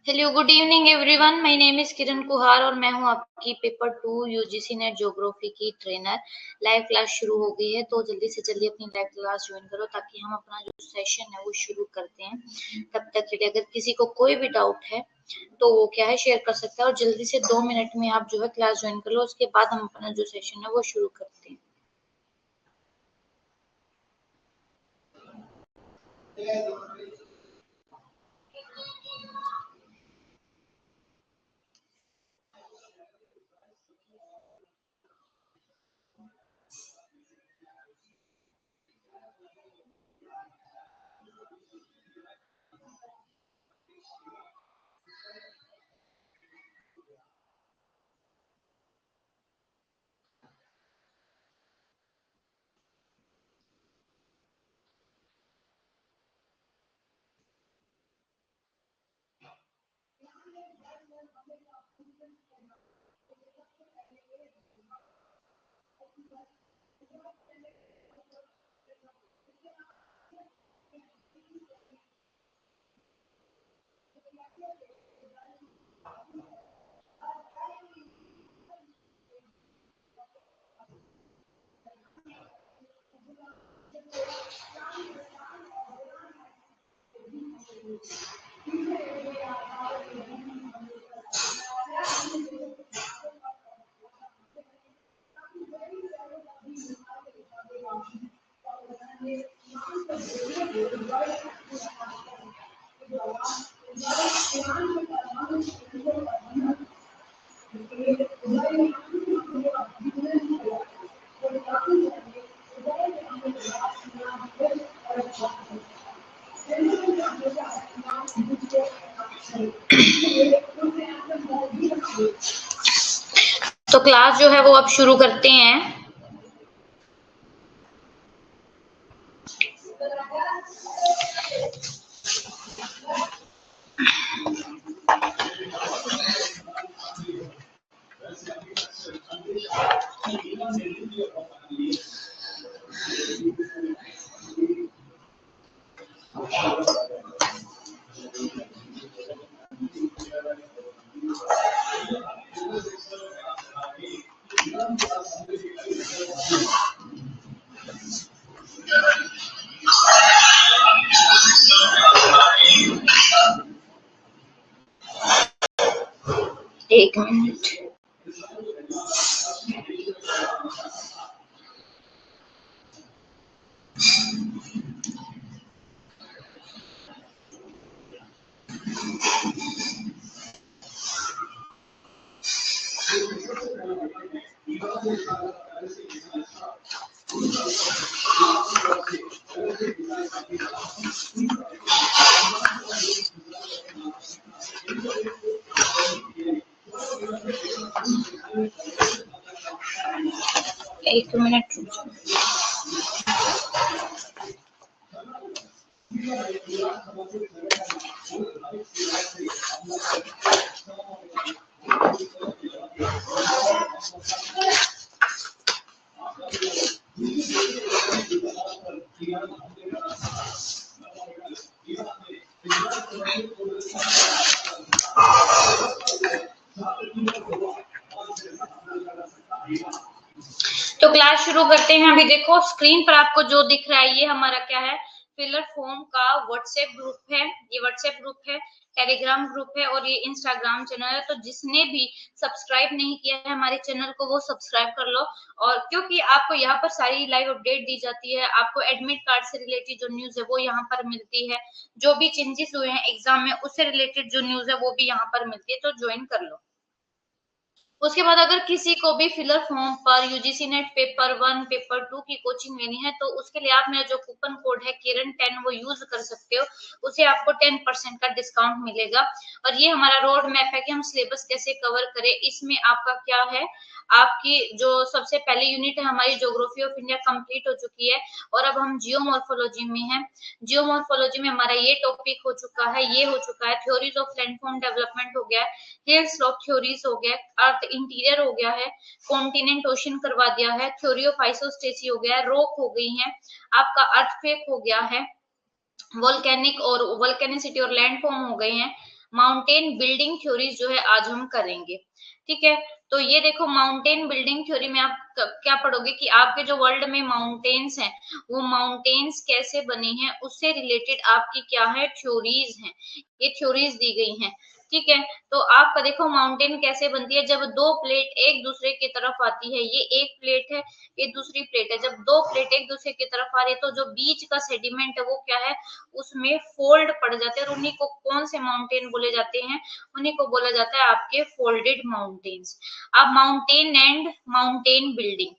Hello good evening everyone, my name is Kiran Kuhar और मैं हूं आपकी पेपर 2 यूजीसी नेट ज्योग्राफी की ट्रेनर। लाइव क्लास शुरू हो गई है तो जल्दी से जल्दी अपनी लाइव क्लास ज्वाइन करो ताकि हम अपना जो सेशन है वो शुरू करते हैं। तब तक के लिए अगर किसी को कोई भी डाउट है तो वो क्या है शेयर कर सकता है और जल्दी से 2 मिनट में आप जो है क्लास ज्वाइन कर लो। उसके बाद हम अपना जो सेशन है वो शुरू करते हैं। तो क्लास जो है वो अब शुरू करते हैं। एक मिनट। एक मिनट रुक जाओ। तो क्लास शुरू करते हैं। अभी देखो स्क्रीन पर आपको जो दिख रहा है ये हमारा क्या है, फिलर फॉर्म का व्हाट्सएप ग्रुप है। ये व्हाट्सएप ग्रुप है, टेलीग्राम ग्रुप है और ये इंस्टाग्राम चैनल है। तो जिसने भी सब्सक्राइब नहीं किया है हमारे चैनल को वो सब्सक्राइब कर लो। और क्योंकि आपको यहाँ पर सारी लाइव अपडेट दी जाती है, आपको एडमिट कार्ड से रिलेटेड जो न्यूज है वो यहाँ पर मिलती है, जो भी चेंजेस हुए हैं एग्जाम में उससे रिलेटेड जो न्यूज है वो भी यहाँ पर मिलती है। तो ज्वाइन कर लो। उसके बाद अगर किसी को भी फिलर फॉर्म पर यूजीसी नेट पेपर 1 पेपर 2 की कोचिंग लेनी है तो उसके लिए आप मेरा जो कूपन कोड है किरण 10 वो यूज कर सकते हो। उसे आपको 10% का डिस्काउंट मिलेगा। और ये हमारा रोड मैप है कि हम सिलेबस कैसे कवर करें। इसमें आपका क्या है, आपकी जो सबसे पहली यूनिट है हमारी ज्योग्राफी ऑफ इंडिया कंप्लीट हो चुकी है और अब हम जियोमॉर्फोलॉजी में हैं। जियोमॉर्फोलॉजी में हमारा ये टॉपिक हो चुका है, ये हो चुका है। थ्योरीज ऑफ लैंडफॉर्म डेवलपमेंट हो गया है, हिल स्लोप थ्योरीज हो गया, अर्थ इंटीरियर हो गया है, कॉन्टिनेंट ओशन करवा दिया है, थ्योरी ऑफ आइसोस्टेसी हो गया है, रॉक हो गई है, आपका अर्थक्वेक हो गया है, वोल्केनिक और वोल्केनिसिटी और लैंडफॉर्म हो गए हैं, माउंटेन बिल्डिंग थ्योरीज जो है आज हम करेंगे। ठीक है, तो ये देखो माउंटेन बिल्डिंग थ्योरी में आप क्या पढ़ोगे कि आपके जो वर्ल्ड में माउंटेन्स हैं वो माउंटेन्स कैसे बनी हैं, उससे रिलेटेड आपकी क्या है थ्योरीज हैं, ये थ्योरीज दी गई हैं। ठीक है, तो आपका देखो माउंटेन कैसे बनती है, जब दो प्लेट एक दूसरे की तरफ आती है, ये एक प्लेट है ये दूसरी प्लेट है, जब दो प्लेट एक दूसरे की तरफ आ रही है तो जो बीच का सेडिमेंट है वो क्या है, उसमें फोल्ड पड़ जाते हैं और उन्हीं को कौन से माउंटेन बोले जाते हैं, उन्हीं को बोला जाता है आपके फोल्डेड माउंटेन्स। अब माउंटेन एंड माउंटेन बिल्डिंग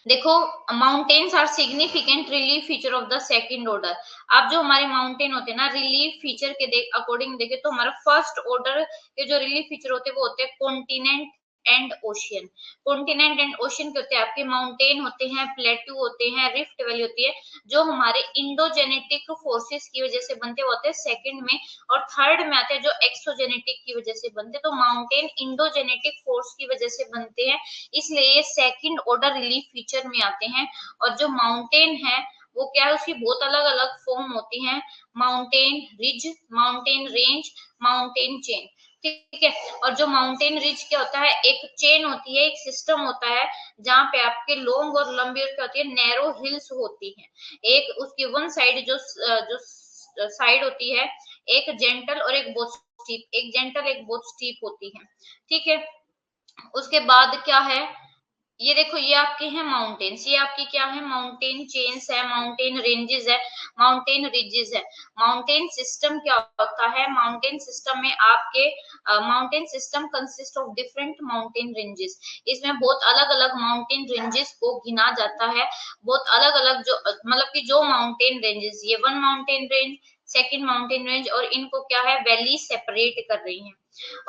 देखो, mountains are significant relief feature of the second order. आप जो हमारे माउंटेन होते हैं ना, रिलीफ फीचर के अकॉर्डिंग देखे तो हमारा फर्स्ट ऑर्डर के जो रिलीफ फीचर होते हैं वो होते हैं continent and ocean. Continent and ocean के होते हैं आपके माउंटेन होते हैं, प्लेटू होते हैं, रिफ्ट वैली होती है, जो हमारे इंडोजेनेटिक फोर्सेस की वजह से बनते होते हैं सेकंड में, और थर्ड में आते हैं जो एक्सोजेनेटिक की वजह से बनते हैं। तो माउंटेन इंडोजेनेटिक फोर्स की वजह से बनते हैं, इसलिए ये सेकंड ऑर्डर रिलीफ फीचर में आते हैं। और जो माउंटेन है वो क्या है, उसकी बहुत अलग अलग फॉर्म होती हैं, mountain ridge, mountain range, mountain chain. ठीक है, और जो माउंटेन रिज क्या होता है, एक चेन होती है, एक सिस्टम होता है जहाँ पे आपके लॉन्ग और लंबी और क्या होती है नैरो हिल्स होती है। एक उसकी वन साइड जो साइड होती है, एक जेंटल और एक बहुत स्टीप, एक जेंटल एक बहुत स्टीप होती है। ठीक है, उसके बाद क्या है, ये देखो ये आपके हैं माउंटेन्स, ये आपकी क्या है माउंटेन चेन्स है, माउंटेन रेंजेस है, माउंटेन रिजेस है। माउंटेन सिस्टम क्या होता है, माउंटेन सिस्टम में आपके mountain system consist of different mountain ranges. इसमें बहुत अलग अलग माउंटेन रेंजेस को गिना जाता है, बहुत अलग अलग जो मतलब कि जो माउंटेन रेंजेस, ये one mountain range, second mountain range, और इनको क्या है वैली सेपरेट कर रही है।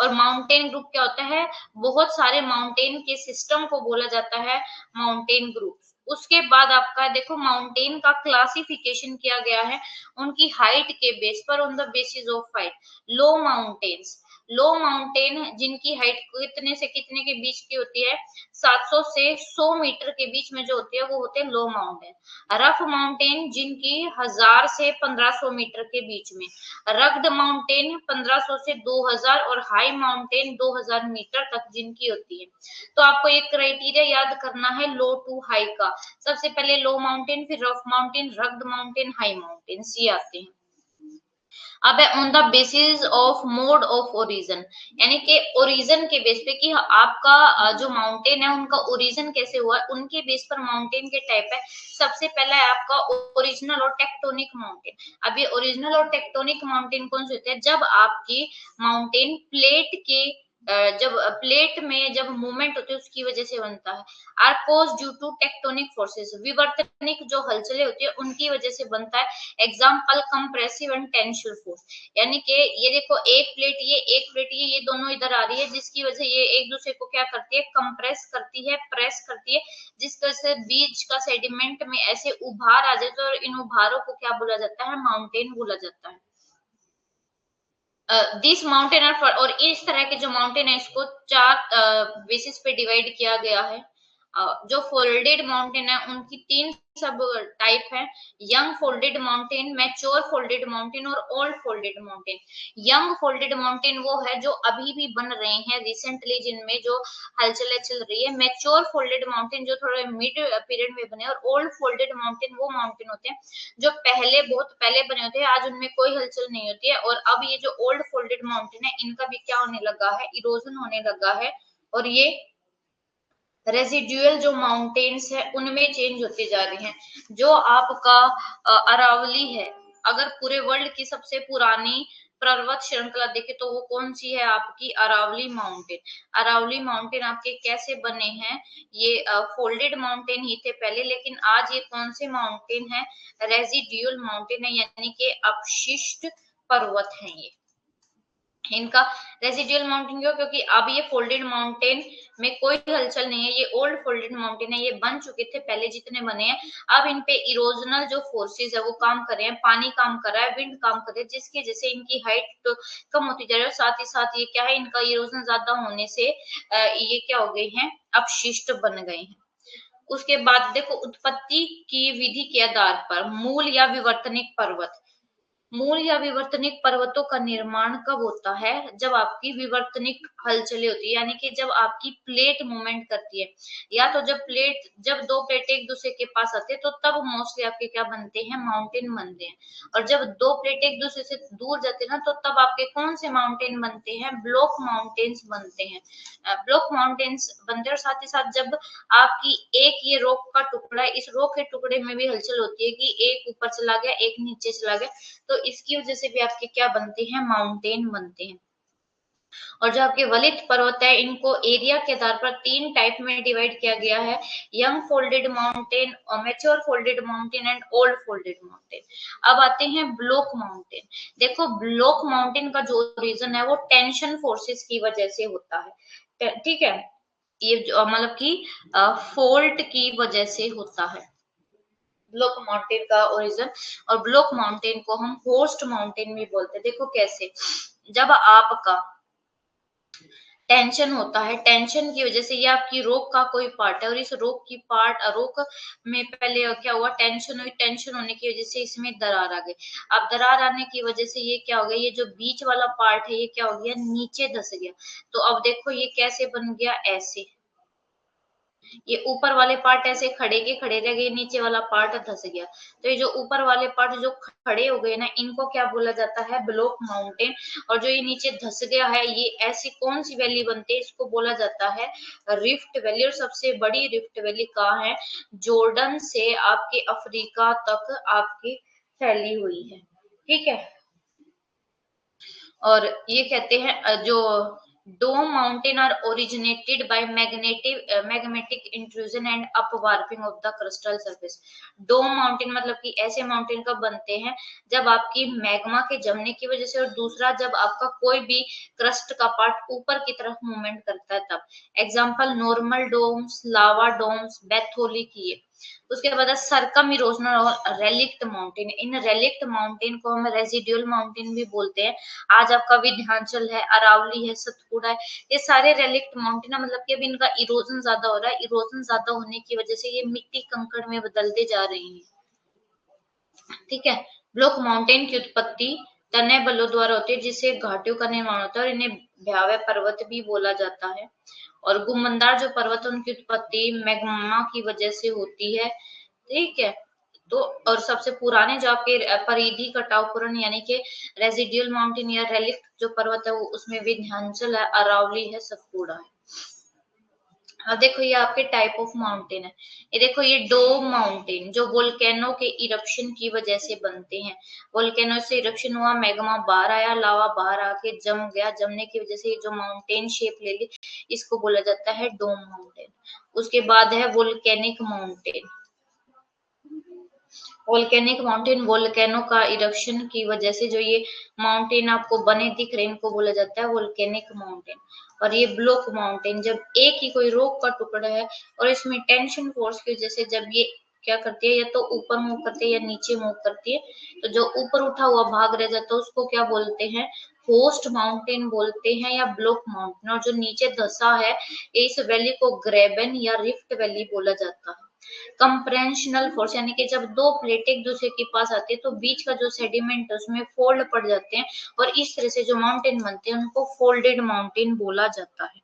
और माउंटेन ग्रुप क्या होता है, बहुत सारे माउंटेन के सिस्टम को बोला जाता है माउंटेन ग्रुप। उसके बाद आपका देखो माउंटेन का क्लासिफिकेशन किया गया है उनकी हाइट के बेस पर, on the basis of height. Low mountains, low mountain जिनकी हाइट कितने से कितने के बीच की होती है, 700 से 100 मीटर के बीच में जो होती है वो होते हैं लो माउंटेन। रफ माउंटेन जिनकी 1000 से 1500 मीटर के बीच में, रग्ड माउंटेन 1500 से 2000, और हाई माउंटेन 2000 मीटर तक जिनकी होती है। तो आपको एक क्राइटेरिया याद करना है लो टू हाई का, सबसे पहले लो माउंटेन, फिर rough mountain, rugged mountain, high mountain, ये आते हैं। अब है on the basis of mode of origin, यानी कि ओरिजिन के बेस पे कि आपका जो माउंटेन है उनका ओरिजिन कैसे हुआ, उनके बेस पर माउंटेन के टाइप है। सबसे पहला है आपका ओरिजिनल और टेक्टोनिक माउंटेन। अब ये ओरिजिनल और टेक्टोनिक माउंटेन कौन से होते हैं, जब आपकी माउंटेन प्लेट के जब प्लेट में जब मूवमेंट होती है उसकी वजह से बनता है। Are caused due to tectonic forces, विवर्तनिक जो हलचलें होती है उनकी वजह से बनता है। Example compressive and tensile force, यानी कि ये देखो एक प्लेट ये दोनों इधर आ रही है, जिसकी वजह ये एक दूसरे को क्या करती है, कंप्रेस करती है, प्रेस करती है, जिस वजह से बीच का सेडिमेंट में ऐसे उभार आ जाते हैं, और इन उभारों को क्या बोला जाता है, माउंटेन बोला जाता है। दिस माउंटेन और इस तरह के जो माउंटेन है इसको चार बेसिस पे डिवाइड किया गया है। जो फोल्डेड माउंटेन है उनकी 3 सब टाइप है, young folded mountain, mature folded mountain और old folded mountain. Young folded mountain वो है जो अभी भी बन रहे हैं रिसेंटली, जिनमें जो हलचल चल रही है। मैच्योर फोल्डेड माउंटेन जो थोड़े मिड पीरियड में बने, और ओल्ड फोल्डेड माउंटेन वो माउंटेन होते हैं जो पहले बहुत पहले बने होते हैं, आज उनमें कोई हलचल नहीं होती है। और अब ये जो ओल्ड फोल्डेड माउंटेन है इनका भी क्या होने लगा है, इरोजन होने लगा है, और ये रेसिडुअल जो माउंटेन्स है उनमें चेंज होते जा रहे हैं। जो आपका अरावली है, अगर पूरे वर्ल्ड की सबसे पुरानी पर्वत श्रृंखला देखे तो वो कौन सी है, आपकी अरावली माउंटेन। अरावली माउंटेन आपके कैसे बने हैं, ये फोल्डेड माउंटेन ही थे पहले, लेकिन आज ये कौन से माउंटेन है, रेसिडुअल माउंटेन है, यानी कि अपशिष्ट पर्वत है ये। इनका रेसिडुअल माउंटेन क्यों, क्योंकि अब ये फोल्डेड माउंटेन में कोई हलचल नहीं है, ये ओल्ड फोल्डेड माउंटेन है, ये बन चुके थे पहले जितने बने हैं। अब इन पे इरोजनल जो फोर्सेस है वो काम कर रहे हैं, पानी काम कर रहा है, विंड काम कर रहा है, जिसकी वजह से इनकी हाइट तो कम होती जा रही है, और साथ ही साथ ये क्या है, इनका इरोजन ज्यादा होने से ये क्या हो गए हैं, अपशिष्ट बन गए हैं। उसके बाद देखो उत्पत्ति की विधि के आधार पर मूल या विवर्तनिक पर्वत, मूल या विवर्तनिक पर्वतों का निर्माण कब होता है? जब आपकी विवर्तनिक हलचलें होती है, यानी कि जब आपकी प्लेट मूवमेंट करती है, या तो जब दो प्लेटें एक दूसरे के पास आते हैं तो तब मोस्टली आपके क्या बनते हैं? माउंटेन बनते हैं। और जब दो प्लेटें एक दूसरे से दूर जाते हैं ना, तो तब आपके कौन से माउंटेन बनते हैं? ब्लॉक माउंटेन्स बनते हैं। ब्लॉक माउंटेन्स बनते हैं। और साथ ही साथ जब आपकी एक ये रॉक का टुकड़ा है, इस रॉक के टुकड़े में भी हलचल होती है कि एक ऊपर चला गया, एक नीचे चला गया, तो इसकी वजह से भी आपके क्या बनते हैं? माउंटेन बनते हैं। और जो आपके वलित पर्वत है, इनको एरिया के आधार पर 3 टाइप में डिवाइड किया गया है: young folded mountain, mature folded mountain and old folded mountain. अब आते हैं ब्लॉक माउंटेन। देखो, ब्लॉक माउंटेन का जो रीजन है वो टेंशन फोर्सेस की वजह से होता है, ठीक है। ये मतलब कि फोल्ट की वजह से होता है ब्लॉक माउंटेन का ओरिजिन। और ब्लॉक माउंटेन को हम होस्ट माउंटेन भी बोलते हैं। देखो कैसे, जब आपका टेंशन होता है, टेंशन की वजह से ये आपकी रोक का कोई पार्ट है, और इस रोक में पहले क्या हुआ? टेंशन हुई, टेंशन होने की वजह से इसमें दरार आ गई। अब दरार आने की वजह से ये क्या हो गया? ये जो बीच वाला पार्ट है ये क्या हो गया? नीचे धस गया। तो अब देखो ये कैसे बन गया? ऐसे। ये ऊपर वाले पार्ट ऐसे खड़े के खड़े रह गए, नीचे वाला पार्ट धस गया। तो ये जो ऊपर वाले पार्ट जो खड़े हो गए ना, इनको क्या बोला जाता है? Block mountain. और जो ये नीचे धस गया है, ये ऐसी कौन सी वैली बनती है? इसको बोला जाता है रिफ्ट वैली। और सबसे बड़ी रिफ्ट वैली कहाँ है? जॉर्डन से आपके अफ्रीका तक आपकी फैली हुई है, ठीक है। और ये कहते हैं जो dome mountain are originated by magnetic intrusion and upwarping of the crystal surface. Dome mountain मतलब कि ऐसे माउंटेन कब बनते हैं? जब आपकी मैग्मा के जमने की वजह से, और दूसरा जब आपका कोई भी क्रस्ट का पार्ट ऊपर की तरफ मूवमेंट करता है तब। एग्जाम्पल नॉर्मल डोम्स, लावा डोम्स, बैथोली की है। उसके बाद सरकम इरोजनल और रेलिक्ट माउंटेन। इन रेलिक्ट माउंटेन को हम रेजिडुअल माउंटेन भी बोलते हैं। आज आपका विंध्याचल है, अरावली है, सतपुड़ा है, ये सारे रेलिक्ट माउंटेन है। मतलब कि अभी इनका इरोजन ज्यादा हो रहा है, इरोजन ज्यादा होने की वजह से ये मिट्टी कंकड़ में बदलते जा रहे हैं, ठीक है। ब्लॉक माउंटेन की उत्पत्ति तनय बलों द्वारा होती है, जिससे घाटियों का निर्माण होता है, और इन्हें भयावह पर्वत भी बोला जाता है। और गुम्बददार जो पर्वत है उनकी उत्पत्ति मैग्मा की वजह से होती है, ठीक है। तो और सबसे पुराने जो आपके परिधि कटाव पूर्ण यानी कि रेजिडियल माउंटेन या रेलिक्ट जो पर्वत है वो उसमें विंध्याचल है, अरावली है, सतपुड़ा है। अब देखो ये आपके टाइप ऑफ माउंटेन है। ये देखो ये डोम माउंटेन जो वोल्केनो के इरप्शन की वजह से बनते हैं। वोल्केनो से इरप्शन हुआ, मैग्मा बाहर आया, लावा बाहर आके जम गया, जमने की वजह से ये जो माउंटेन शेप ले ली, इसको बोला जाता है डोम माउंटेन। उसके बाद है volcanic mountain. Volcanic mountain volcano का इरप्शन की वजह से जो ये माउंटेन आपको बने दिख रहे हैं, इनको बोला जाता है वोल्केनिक माउंटेन। और ये ब्लॉक माउंटेन जब एक ही कोई रॉक का टुकड़ा है और इसमें टेंशन फोर्स की वजह से जब ये क्या करती है, या तो ऊपर मूव करती है या नीचे मूव करती है, तो जो ऊपर उठा हुआ भाग रह जाता है उसको क्या बोलते हैं? होस्ट माउंटेन बोलते हैं या ब्लॉक माउंटेन। और जो नीचे धसा है, इस वैली को ग्रेबन या रिफ्ट वैली बोला जाता है। कंप्रेंशनल फोर्स यानी कि जब दो प्लेट एक दूसरे के पास आती है तो बीच का जो सेडिमेंट है उसमें फोल्ड पड़ जाते हैं, और इस तरह से जो माउंटेन बनते हैं उनको फोल्डेड माउंटेन बोला जाता है,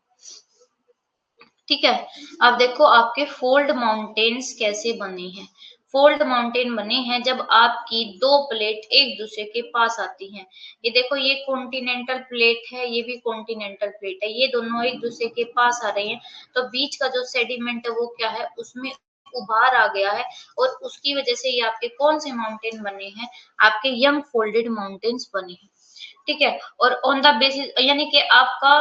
ठीक है। अब देखो आपके फोल्ड माउंटेन्स कैसे बने हैं। फोल्ड माउंटेन बने हैं जब आपकी दो प्लेट एक दूसरे के पास आती हैं। ये देखो ये कॉन्टिनेंटल प्लेट है, ये भी कॉन्टिनेंटल प्लेट है, ये दोनों एक दूसरे के पास आ रही हैं, तो बीच का जो सेडिमेंट है वो क्या है? उसमें उभार आ गया है, और उसकी वजह से ये आपके कौन से माउंटेन बने हैं? आपके यंग फोल्डेड माउंटेन्स बने हैं, ठीक है। और ऑन द बेसिस यानी कि आपका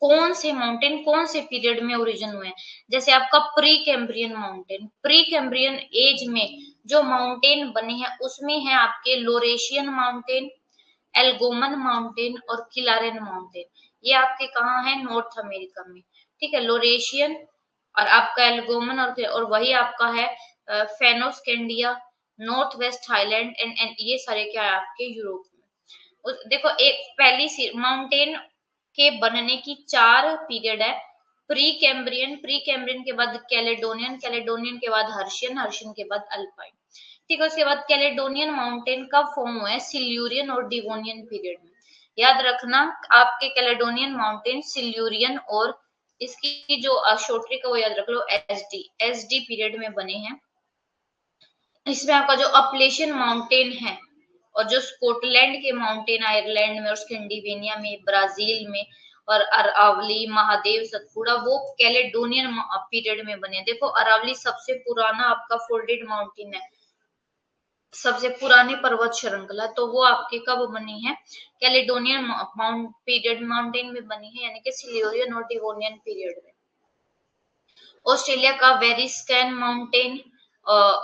कौन से माउंटेन कौन से पीरियड में ओरिजिन हुए हैं। जैसे आपका pre Cambrian mountain, pre Cambrian age में जो माउंटेन बने हैं उसमें है आपके लोरेशियन माउंटेन, एल्गोमन माउंटेन और किलारेन माउंटेन। ये आपके कहाँ है? नॉर्थ अमेरिका में, ठीक है। लोरेशियन और आपका एल्गोमन, और वही आपका है फेनोस्केंडिया, नॉर्थ वेस्ट हाईलैंड एंड ये सारे क्या है आपके यूरोप में। देखो एक पहली माउंटेन के बनने की 4 पीरियड है। प्री कैम्ब्रियन, प्री कैम्ब्रियन के बाद कैलेडोनियन, कैलेडोनियन के बाद हर्शियन, हर्शियन के बाद अल्पाइन। ठीक है। उसके बाद कैलेडोनियन माउंटेन कब फॉर्म हुआ है? सिल्यूरियन और डिवोनियन पीरियड में। याद रखना आपके कैलेडोनियन माउंटेन सिल्यूरियन और इसकी जो शॉर्ट ट्रिक है वो याद रख लो, एसडी पीरियड में बने हैं। इसमें आपका जो अपलेशियन माउंटेन है और जो स्कॉटलैंड के माउंटेन, आयरलैंड में और स्कैंडिनेविया में, ब्राजील में और अरावली, महादेव, सतपुड़ा, वो कैलेडोनियन पीरियड में बने। देखो अरावली सबसे पुराना आपका फोल्डेड माउंटेन है, सबसे पुरानी पर्वत श्रृंखला, तो वो आपके कब बनी है? कैलेडोनियन माउंटेन में बनी है, यानी कि सिल्यूरियन और डिवोनियन पीरियड में। ऑस्ट्रेलिया का वेरिस्कैन माउंटेन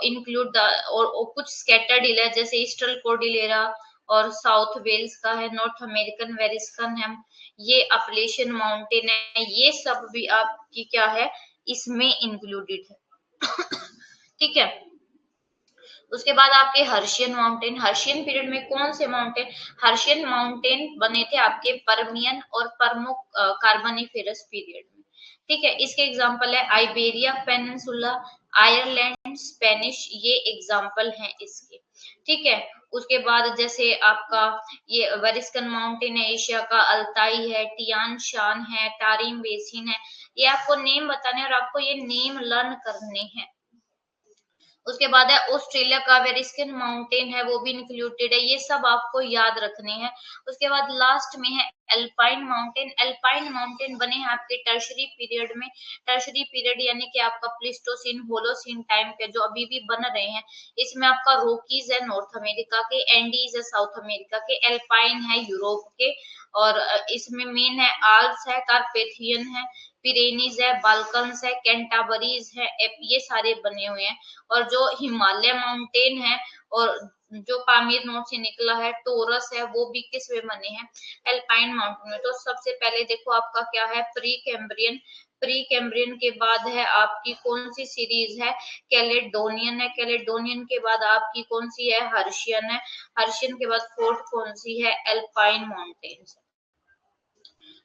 इंक्लूड और कुछ स्कैटर्ड हिल है, जैसे ईस्टर्न कोर्डिलेरा और साउथ वेल्स का है, नॉर्थ अमेरिकन वेरिस्कन है, ये अपलेशियन माउंटेन है, ये सब भी आपकी क्या है, इसमें इंक्लूडेड है। ठीक है। उसके बाद आपके हर्शियन माउंटेन, हर्शियन पीरियड में कौन से माउंटेन? हर्शियन माउंटेन बने थे आपके परमियन और परमो कार्बोनिफेरस पीरियड में। ठीक है। इसके एग्जांपल है आइबेरिया पेनिनसुला, आयरलैंड, स्पेनिश, ये एग्जांपल हैं इसके। ठीक है। उसके बाद जैसे आपका ये वेरिस्कन माउंटेन है एशिया का, अल्ताई है, टियान शान है, टारिम बेसिन है, ये आपको नेम बताने और आपको ये नेम लर्न करने हैं। उसके बाद है ऑस्ट्रेलिया का वेरिस्कन माउंटेन है, वो भी इंक्लूडेड है, ये सब आपको याद रखने हैं। उसके बाद लास्ट में है एल्पाइन माउंटेन। एल्पाइन माउंटेन बने हैं आपके टर्शरी पीरियड में, टर्शरी पीरियड यानी कि आपका प्लिस्टोसिन, होलोसिन टाइम के जो अभी भी बन रहे हैं। इसमें आपका रोकीज है नॉर्थ अमेरिका के, एंडीज है साउथ अमेरिका के, एल्पाइन है यूरोप के, और इसमें मेन है आल्प्स है, कार्पेथियन है, पिरेनीज है, बाल्कन्स है, कैंटाबरीज है, ये सारे बने हुए हैं। और जो हिमालय माउंटेन है और जो पामीर नोट से निकला है, टोरस है, वो भी किस में बने हैं? एल्पाइन माउंटेन में। तो सबसे पहले देखो आपका क्या है, प्री कैम्ब्रियन, प्री कैम्ब्रियन के बाद है आपकी कौन सी सीरीज है? कैलेडोनियन है, कैलेडोनियन के बाद आपकी कौन सी है? हर्शियन है, हर्शियन के बाद फोर्थ कौन सी है? Alpine mountains.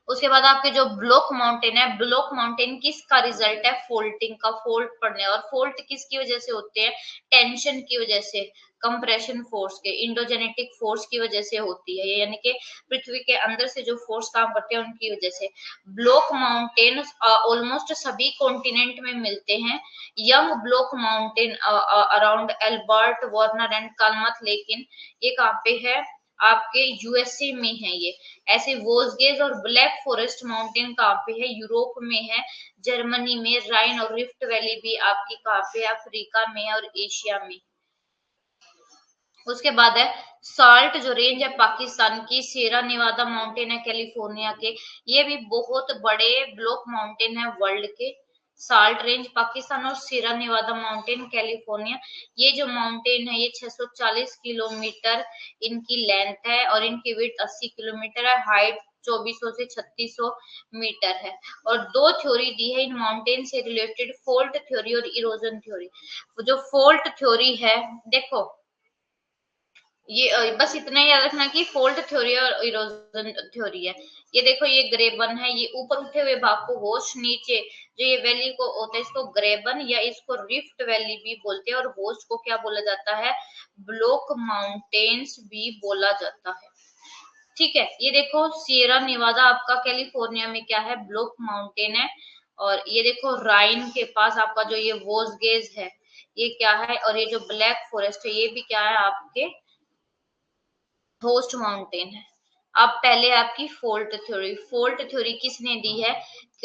उसके बाद आपके जो ब्लॉक माउंटेन है, ब्लॉक माउंटेन किसका रिजल्ट है? फोल्टिंग का, फोल्ट पड़ने। और फोल्ट किसकी वजह से होते हैं? टेंशन की वजह से, कंप्रेशन फोर्स के, इंडोजेनेटिक फोर्स की वजह से होती है, यानी कि पृथ्वी के अंदर से जो फोर्स काम करते हैं उनकी वजह से। ब्लॉक माउंटेन ऑलमोस्ट सभी कॉन्टिनेंट में मिलते हैं। Young block mountain around Albert, Warner and Klamath, लेकिन ये कहाँ पे है? आपके यूएसए में है ये। ऐसे वोल्सगेज और ब्लैक फॉरेस्ट माउंटेन कहाँ पे है? यूरोप में है, जर्मनी में। राइन और रिफ्ट वैली भी आपकी कहाँ पे? अफ्रीका में और एशिया में। उसके बाद है साल्ट जो रेंज है पाकिस्तान की, सियरा नेवादा माउंटेन है कैलिफोर्निया के, ये भी बहुत बड़े ब्लॉक माउंटेन है वर्ल्ड के। साल्ट रेंज पाकिस्तान और सियरा नेवादा माउंटेन कैलिफोर्निया, ये जो माउंटेन है ये 640 किलोमीटर इनकी लेंथ है और इनकी विड्थ 80 किलोमीटर है, हाइट 2400 से 3600 मीटर है। और दो थ्योरी दी है इन माउंटेन से रिलेटेड, फोल्ट थ्योरी और इरोजन थ्योरी। जो फोल्ट थ्योरी है, देखो ये बस इतना ही याद रखना कि फोल्ट थ्योरी और इरोजन थ्योरी है। ये देखो ये ग्रेबन है, ये ऊपर उठे हुए भाग को होस्ट, नीचे जो ये वैली को होता है इसको ग्रेबन या इसको रिफ्ट वैली भी बोलते हैं, और होस्ट को क्या बोला जाता है? ब्लॉक माउंटेन्स भी बोला जाता है। ठीक है। ये देखो सियरा नेवादा आपका कैलिफोर्निया में क्या है? ब्लॉक माउंटेन है। और ये देखो राइन के पास आपका जो ये वोल्सगेज है ये क्या है? और ये जो ब्लैक फॉरेस्ट है ये भी क्या है? आपके होस्ट माउंटेन है। अब पहले आपकी फोल्ट थ्योरी, फोल्ट थ्योरी किसने दी है?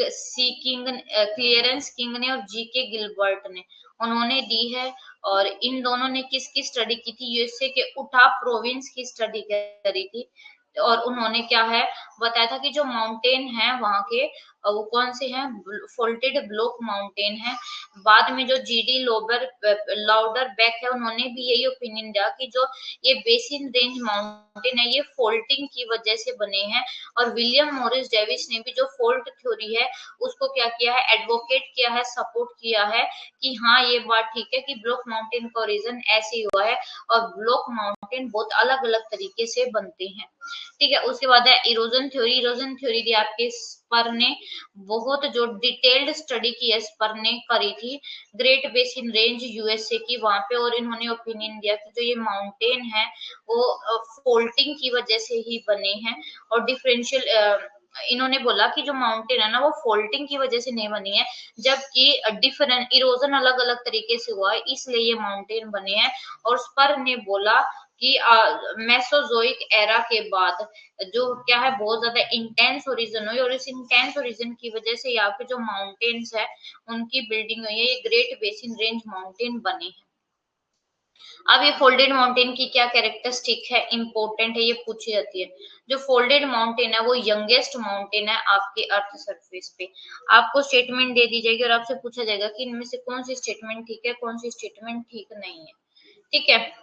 सी किंग, क्लियरेंस किंग ने और जी के गिलबर्ट ने, उन्होंने दी है। और इन दोनों ने किसकी स्टडी की थी? यूएसए के उटा प्रोविंस की स्टडी करी थी। और उन्होंने क्या है बताया था कि जो माउंटेन है वहां के वो कौन से हैं? फोल्टेड ब्लॉक माउंटेन है। बाद में जो जीडी लोबर लाउडर बैक है उन्होंने भी यही ओपिनियन दिया कि जो ये बेसिन रेंज माउंटेन है ये फोल्टिंग की वजह से बने हैं। और विलियम मॉरिस डेविस ने भी जो फोल्ट थ्योरी है उसको क्या किया है? एडवोकेट किया है, सपोर्ट किया है कि हाँ ये बात ठीक है कि ब्लॉक माउंटेन का रीजन ऐसे ही हुआ है और ब्लॉक माउंटेन बहुत अलग अलग तरीके से बनते हैं। ठीक है। उसके बाद है इरोजन थ्योरी, इरोजन थ्योरी दी आपके स्पर ने बहुत जो डिटेल्ड स्टडी की है, स्पर ने करी थी ग्रेट बेसिन रेंज यूएसए की वहां पे, और इन्होंने ओपिनियन दिया कि जो ये माउंटेन है वो फोल्टिंग की वजह से ही बने हैं, और डिफरेंशियल इन्होंने बोला कि जो माउंटेन है ना वो फोल्टिंग की वजह से नहीं बनी है, जबकि डिफरेंट इरोजन अलग अलग तरीके से हुआ है, इसलिए ये माउंटेन बने हैं। और स्पर ने बोला कि मेसोजोइक एरा के बाद जो क्या है बहुत ज्यादा इंटेंस ओरिजन हुई, और इस इंटेंस ओरिजन की वजह से यहाँ पे जो माउंटेन्स है उनकी बिल्डिंग हुई है, ये ग्रेट बेसिन रेंज माउंटेन बने हैं। अब ये फोल्डेड माउंटेन की क्या कैरेक्टरिस्टिक है, इंपॉर्टेंट है, ये पूछी जाती है। जो फोल्डेड माउंटेन है वो यंगेस्ट माउंटेन है आपके अर्थ सरफेस पे। आपको स्टेटमेंट दे दी जाएगी और आपसे पूछा जाएगा कि इनमें से कौन सी स्टेटमेंट ठीक है, कौन सी स्टेटमेंट ठीक नहीं है। ठीक है,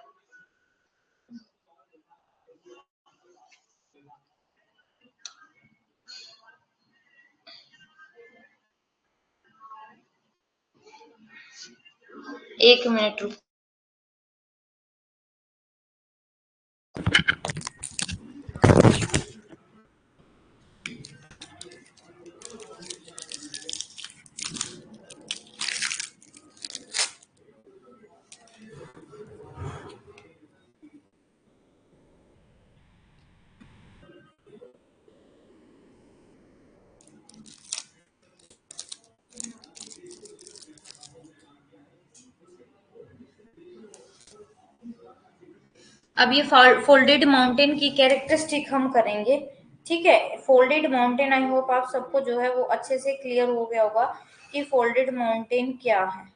एक मिनट रुक। अब ये फोल्डेड माउंटेन की कैरेक्टरिस्टिक हम करेंगे। ठीक है, फोल्डेड माउंटेन, आई होप आप सबको जो है वो अच्छे से क्लियर हो गया होगा कि फोल्डेड माउंटेन क्या है।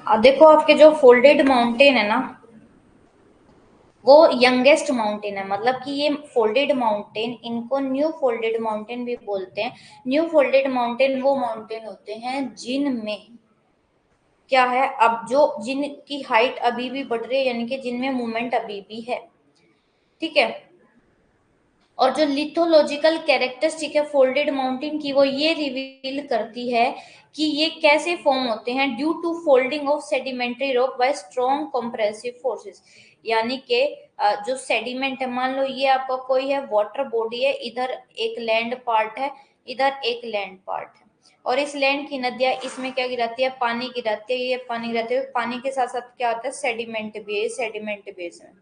अब देखो आपके जो फोल्डेड माउंटेन है ना वो यंगेस्ट माउंटेन है, मतलब कि ये फोल्डेड माउंटेन, इनको न्यू फोल्डेड माउंटेन भी बोलते हैं। न्यू फोल्डेड माउंटेन वो माउंटेन होते हैं जिनमें क्या है, अब जो जिनकी हाइट अभी भी बढ़ रही है, यानी कि जिनमें मूवमेंट अभी भी है। ठीक है, और जो लिथोलॉजिकल कैरेक्टरिस्टिक है फोल्डेड माउंटेन की वो ये रिवील करती है कि ये कैसे फॉर्म होते हैं, due to folding of sedimentary rock by strong compressive forces. यानी कि जो सेडिमेंट है, मान लो ये आपका कोई है वाटर बॉडी है, इधर एक लैंड पार्ट है, इधर एक लैंड पार्ट है, और इस लैंड की नदियां इसमें क्या गिराती है, पानी गिराती है, ये पानी गिराते हुए पानी के साथ साथ क्या होता है, सेडिमेंट भी है, सेडिमेंट बेस में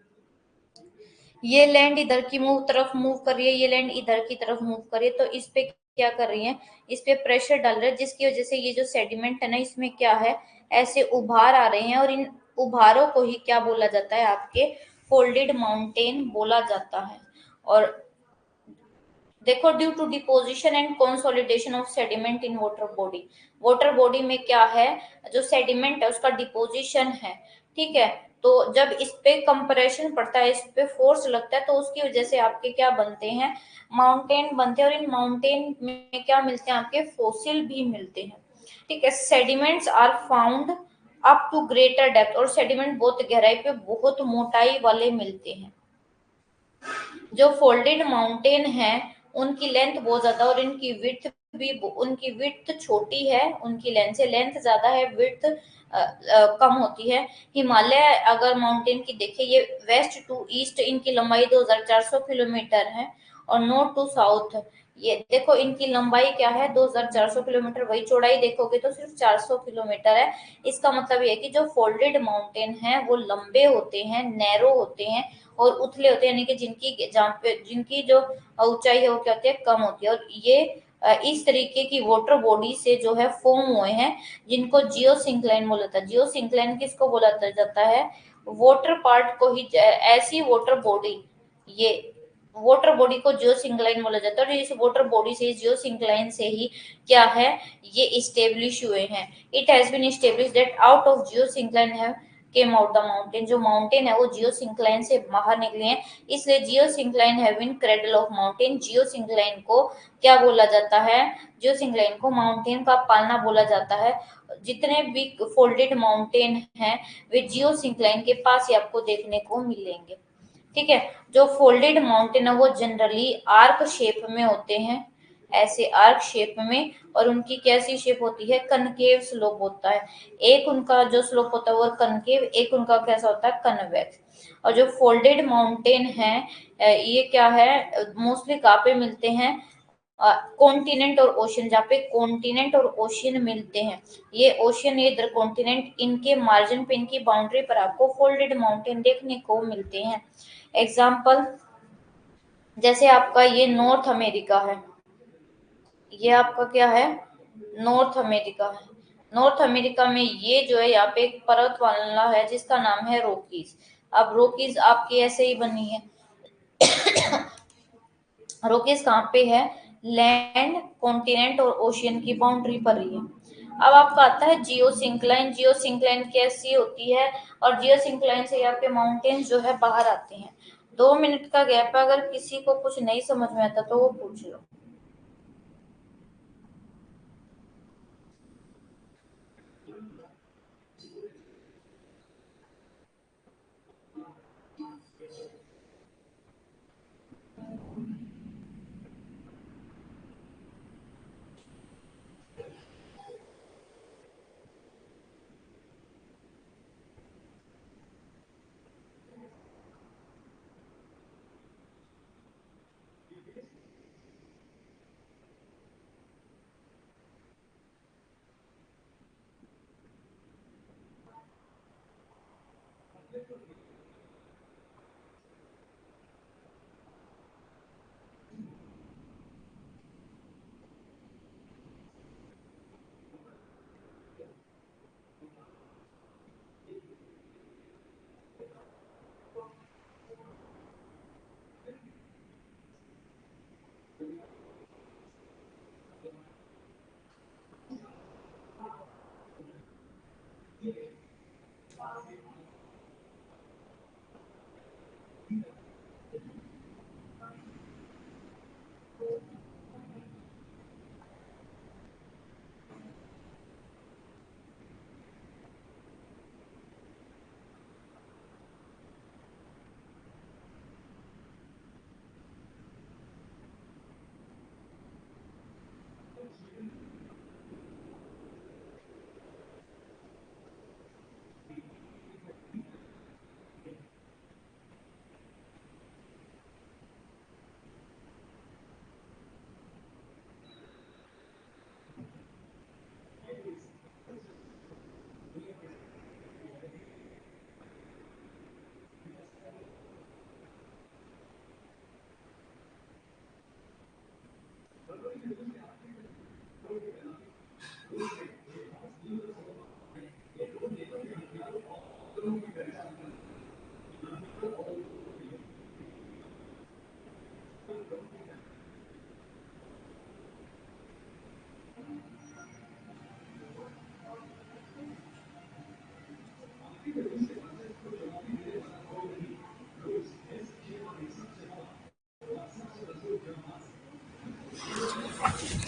ये लैंड इधर की तरफ मूव कर रही है, ये लैंड इधर की तरफ मूव कर रही है, तो इस पे क्या कर रही है, इस पे प्रेशर डाल रहे हैं, जिसकी वजह से ये जो सेडिमेंट है ना इसमें क्या है, ऐसे उभार आ रहे हैं, और इन उभारों को ही क्या बोला जाता है, आपके फोल्डेड माउंटेन बोला जाता है। और देखो, due to deposition and consolidation of sediment in water body में क्या है, जो सेडिमेंट है उसका डिपोजिशन है। ठीक है, तो जब इस पे कंप्रेशन पड़ता है, इस पे फोर्स लगता है, तो उसकी वजह से आपके क्या बनते हैं, माउंटेन बनते हैं, और इन माउंटेन में क्या मिलते हैं, आपके फोसिल भी मिलते हैं। ठीक है, sediments are found up to greater depth, और सेडिमेंट बहुत गहराई पे बहुत मोटाई वाले मिलते हैं। जो फोल्डेड माउंटेन है उनकी लेंथ बहुत ज्यादा, और इनकी विड्थ भी, उनकी विड्थ छोटी है उनकी लेंथ से, लेंथ ज्यादा है, विड्थ कम होती है। हिमालय अगर माउंटेन की देखें, ये वेस्ट टू ईस्ट इनकी लंबाई 2400 किलोमीटर है, और नॉर्थ टू साउथ ये देखो इनकी लंबाई क्या है, 2400 किलोमीटर, वही चौड़ाई देखोगे तो सिर्फ 400 किलोमीटर है। इसका मतलब ये है कि जो फोल्डेड माउंटेन है वो लंबे होते हैं, नैरो होते हैं, और उथले होते हैं, यानी कि जिनकी जहाँ पे जिनकी जो ऊंचाई है वो क्या होती है, कम होती है, और ये इस तरीके की वाटर बॉडी से जो है फॉर्म हुए हैं, जिनको जियोसिंक्लाइन बोला जाता है। जियोसिंक्लाइन किसको बोला जाता है, वाटर पार्ट को ही, ऐसी वाटर बॉडी, ये वाटर बॉडी को जियोसिंक्लाइन बोला जाता है, और इस वाटर बॉडी से, जियोसिंक्लाइन से ही क्या है, ये इस्टेब्लिश हुए हैं। It has been establish that out of geosyncline है केम आउट द माउंटेन, जो माउंटेन है वो जियोसिंक्लाइन से बाहर निकले हैं, इसलिए geosyncline have been cradle of mountain. Geosyncline को क्या बोला जाता है? जियोसिंक्लाइन को माउंटेन का पालना बोला जाता है। जितने भी फोल्डेड माउंटेन हैं वे जियोसिंक्लाइन के पास ही आपको देखने को मिलेंगे। ठीक है, जो फोल्डेड माउंटेन है वो जनरली आर्क शेप में होते हैं, ऐसे आर्क शेप में, और उनकी कैसी शेप होती है? कनकेव स्लोप होता है। एक उनका जो स्लोप होता है वो कनकेव, एक उनका कैसा होता है? कन्वेक्स। और जो फोल्डेड माउंटेन है ये क्या है? मोस्टली कहाँ पे मिलते हैं? कॉन्टिनेंट और ओशन, जहाँ पे कॉन्टिनेंट और ओशन मिलते हैं, ये ओशन ये इधर कॉन्टिनेंट, इनके मार्जिन पे, इनकी बाउंड्री पर आपको फोल्डेड माउंटेन देखने को मिलते हैं। एग्जाम्पल जैसे आपका ये नॉर्थ अमेरिका है, ये आपका क्या है? नॉर्थ अमेरिका है। नॉर्थ अमेरिका में ये जो है यहाँ पे एक पर्वतमाला है जिसका नाम है रॉकीज। अब रॉकीज आपकी ऐसे ही बनी है। रॉकीज कहाँ पे है? लैंड, कॉन्टिनेंट और ओशियन की बाउंड्री पर ही है। अब आपका आता है जियोसिंक्लाइन। जियोसिंक्लाइन कैसी होती है? और जियोसिंक्लाइन से आपके माउंटेन्स जो है बाहर आते हैं। 2 मिनट का गैप है, अगर किसी को कुछ नहीं समझ में आता तो वो पूछ लो।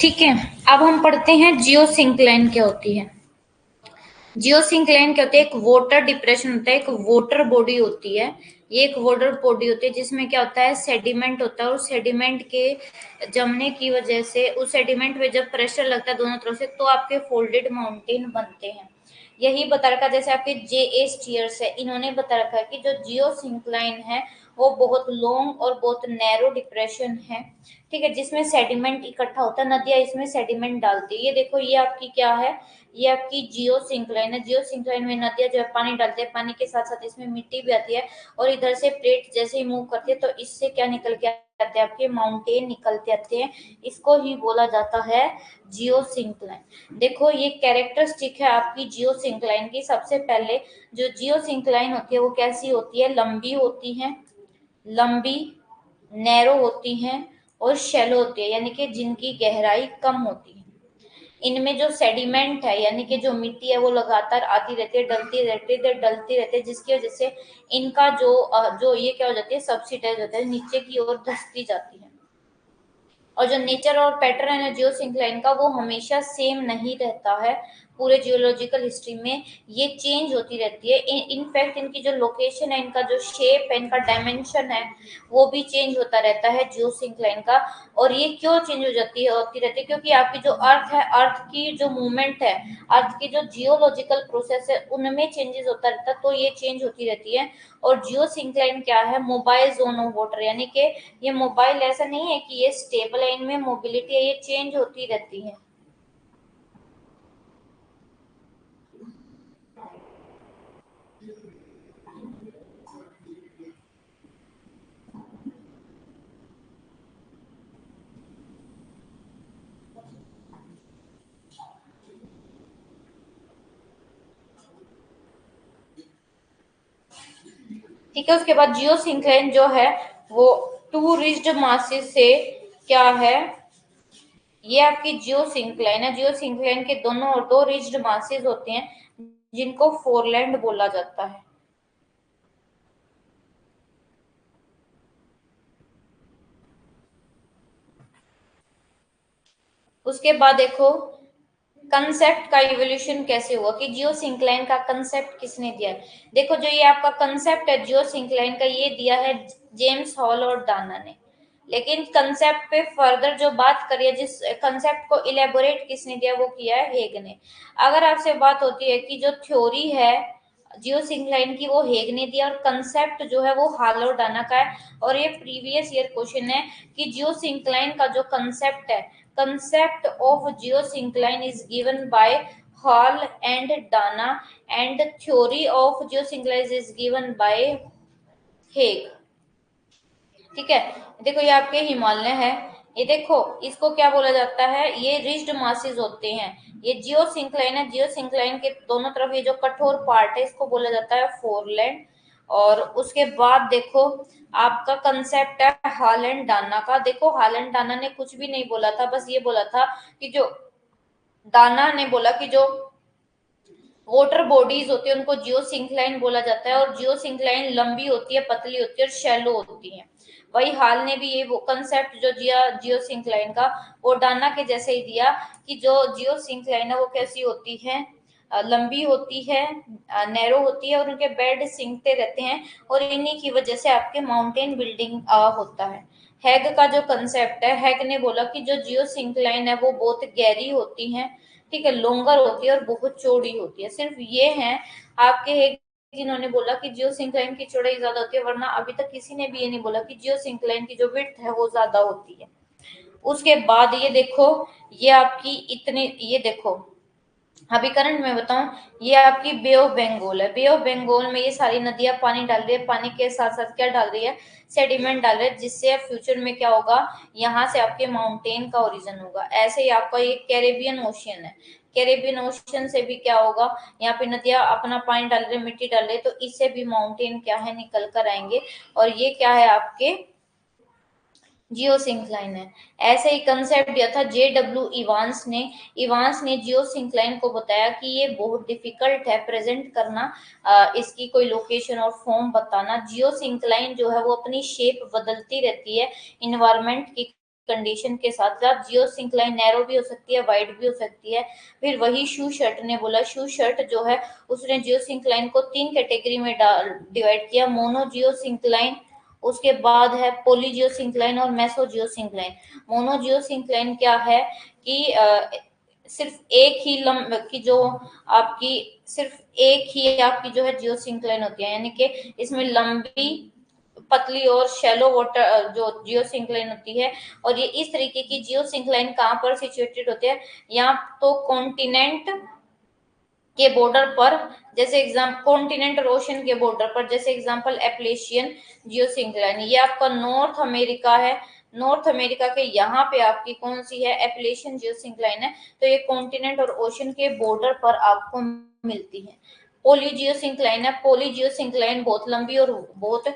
ठीक है, अब हम पढ़ते हैं जियोसिंक्लाइन क्या होती है। जियोसिंक्लाइन क्या होती है? एक वाटर डिप्रेशन होता है, एक वाटर बॉडी होती है। ये एक वाटर बॉडी होती है जिसमें क्या होता है? सेडिमेंट होता है, और सेडिमेंट के जमने की वजह से उस सेडिमेंट में जब प्रेशर लगता है दोनों तरफ से तो आपके फोल्डेड माउंटेन बनते हैं। यही बता रखा, जैसे आपके जे ए स्टीयर्स है, इन्होंने बता रखा है कि जो जियोसिंक्लाइन है वो बहुत लॉन्ग और बहुत नैरो डिप्रेशन है। ठीक है, जिसमें सेडिमेंट इकट्ठा होता है, नदियां इसमें सेडिमेंट डालती है। ये देखो, ये आपकी क्या है? ये आपकी जियो सिंक्लाइन है। जियो सिंक्लाइन में नदियां जो है पानी डालते हैं, पानी के साथ साथ इसमें मिट्टी भी आती है, और इधर से प्लेट जैसे ही मूव करती है तो इससे क्या निकल के आते हैं? आपके माउंटेन निकल के आते हैं। इसको ही बोला जाता है जियो सिंक्लाइन। देखो, ये कैरेक्टरिस्टिक है आपकी जियो सिंक्लाइन की। सबसे पहले जो जियो सिंक्लाइन होती है वो कैसी होती है? लंबी होती है, लंबी, नैरो होती हैं और शैलो होती है, यानी कि जिनकी गहराई कम होती है। इनमें जो सेडिमेंट है यानी कि जो मिट्टी है वो लगातार आती रहती है, डलती रहती है, जिसकी वजह से इनका जो ये क्या हो जाती है, सबसिडाइज होता है, नीचे की ओर धंसती जाती है। और जो नेचर और पैटर्न है जियो सिंक्लाइन का वो हमेशा सेम नहीं रहता है, पूरे जियोलॉजिकल हिस्ट्री में ये चेंज होती रहती है। इनफैक्ट इनकी जो लोकेशन है, इनका जो शेप है, इनका डायमेंशन है, वो भी चेंज होता रहता है जियो सिंक्लाइन का। और ये क्यों चेंज हो जाती है, होती रहती है, क्योंकि आपकी जो अर्थ है, अर्थ की जो मूवमेंट है, अर्थ की जो जियोलॉजिकल प्रोसेस है, उनमें चेंजेस होता रहता है, तो ये चेंज होती रहती है। और जियो सिंक्लाइन क्या है, मोबाइल जोन ऑफ वाटर, यानी कि ये मोबाइल ऐसा नहीं है कि ये स्टेबल है, इनमें मोबिलिटी है, ये चेंज होती रहती है। ठीक है, उसके बाद जियो सिंक्लाइन जो है वो टू रिज्ड मासेस से क्या है, ये आपकी जियो सिंक्लाइन है। जियो सिंक्लाइन के दोनों और दो रिज्ड मासेस होते हैं जिनको फोरलैंड बोला जाता है। उसके बाद देखो कंसेप्ट का इवोल्यूशन कैसे हुआ, कि जियो सिंक्लाइन का कंसेप्ट किसने दिया है। देखो जो ये आपका कंसेप्ट है जियो सिंक्लाइन का, ये दिया है जेम्स हॉल और डाना ने। लेकिन कंसेप्ट पे फर्दर जो बात करिए, जिस कंसेप्ट को इलेबोरेट किसने दिया, वो किया है हेग ने। अगर आपसे बात होती है कि जो थ्योरी है जियो सिंक्लाइन की वो हेग ने दिया, और कंसेप्ट जो है वो हॉल और डाना का है। और ये प्रीवियस ईयर क्वेश्चन है कि जियो सिंक्लाइन का जो कंसेप्ट है, concept of geosyncline is given by Hall and Dana, and theory of geosyncline is given by Hague। ठीक है, देखो ये आपके हिमालय है, ये देखो इसको क्या बोला जाता है, ये रिज्ड मासेस होते हैं, ये जियो सिंक्लाइन है। जियो सिंक्लाइन के दोनों तरफ ये जो कठोर पार्ट है इसको बोला जाता है फोरलैंड। और उसके बाद देखो आपका कंसेप्ट है हालैंड डाना का। देखो हालैंड डाना ने कुछ भी नहीं बोला था, बस ये बोला था कि जो दाना ने बोला कि जो वाटर बॉडीज होती है उनको जियो सिंक्लाइन बोला जाता है, और जियो सिंक्लाइन लंबी होती है, पतली होती है और शैलो होती है। वही हाल ने भी ये वो कंसेप्ट जो दिया जियो सिंक्लाइन का, वो डाना के जैसे ही दिया कि जो जियो सिंक्लाइन है वो कैसी होती है, लंबी होती है, नैरो होती है, और उनके बेड सिंकते रहते हैं, और इन्हीं की वजह से आपके माउंटेन बिल्डिंग होता है। हैग का जो कंसेप्ट है, हैग ने बोला कि जो जियो सिंक्लाइन है वो बहुत गहरी होती है, ठीक है, लोंगर होती है और बहुत चौड़ी होती है। सिर्फ ये है आपके एक जिन्होंने बोला कि जियो सिंक्लाइन की चौड़ाई ज्यादा होती है, वरना अभी तक किसी ने भी ये नहीं बोला कि जियो सिंक्लाइन की जो विड्थ है वो ज्यादा होती है। उसके बाद ये देखो, ये आपकी इतने, ये देखो अभी करंट में बताऊं, ये आपकी बे ऑफ बंगाल है। बे ऑफ बंगाल में ये सारी नदियां पानी डाल रही है, पानी के साथ साथ क्या डाल रही है, सेडिमेंट डाल रही है, जिससे फ्यूचर में क्या होगा, यहाँ से आपके माउंटेन का ओरिजिन होगा। ऐसे ही आपका ये कैरेबियन ओशियन है, कैरेबियन ओशियन से भी क्या होगा, यहाँ पे नदियां अपना पानी डाल रही है, मिट्टी डाल रही है, तो इससे भी माउंटेन क्या है, निकल कर आएंगे। और ये क्या है आपके जियो सिंक्लाइन है। ऐसे ही कंसेप्ट दिया था जे डब्ल्यू इवांस ने जियो सिंक्लाइन को बताया कि ये बहुत डिफिकल्ट है प्रेजेंट करना, इसकी कोई लोकेशन और फॉर्म बताना। जियो सिंक्लाइन जो है वो अपनी शेप बदलती रहती है इन्वायरमेंट की कंडीशन के साथ साथ। जियो सिंक्लाइन नैरो भी हो सकती है, वाइड भी हो सकती है। फिर वही शू शर्ट ने बोला, शू शर्ट जो है उसने जियो सिंक्लाइन को तीन कैटेगरी में डिवाइड किया, मोनो जियो सिंक्लाइन, उसके बाद है पोलीजियो सिंक्लाइन और मेसोजियो सिंक्लाइन। मोनोजियो सिंक्लाइन क्या है कि सिर्फ एक ही लंब की जो आपकी सिर्फ एक ही आपकी जो है जियो सिंक्लाइन होती है, यानी कि इसमें लंबी, पतली और शैलो वाटर जो जियो सिंक्लाइन होती है। और ये इस तरीके की जियो सिंक्लाइन कहाँ पर सिचुएटेड होते हैं, यहाँ तो कॉन्टिनेंट के बॉर्डर पर, जैसे एग्जाम कॉन्टिनेंट और ओशन के बॉर्डर पर, जैसे एग्जांपल एप्लेशियन जियो सिंक्लाइन, ये आपका नॉर्थ अमेरिका है। नॉर्थ अमेरिका के यहाँ पे आपकी कौन सी है, एप्लेशियन जियो सिंक्लाइन है। तो ये कॉन्टिनेंट और ओशन के बॉर्डर पर आपको मिलती है। पोली जियो सिंक्लाइन है, पोली जियो सिंक्लाइन बहुत लंबी और बहुत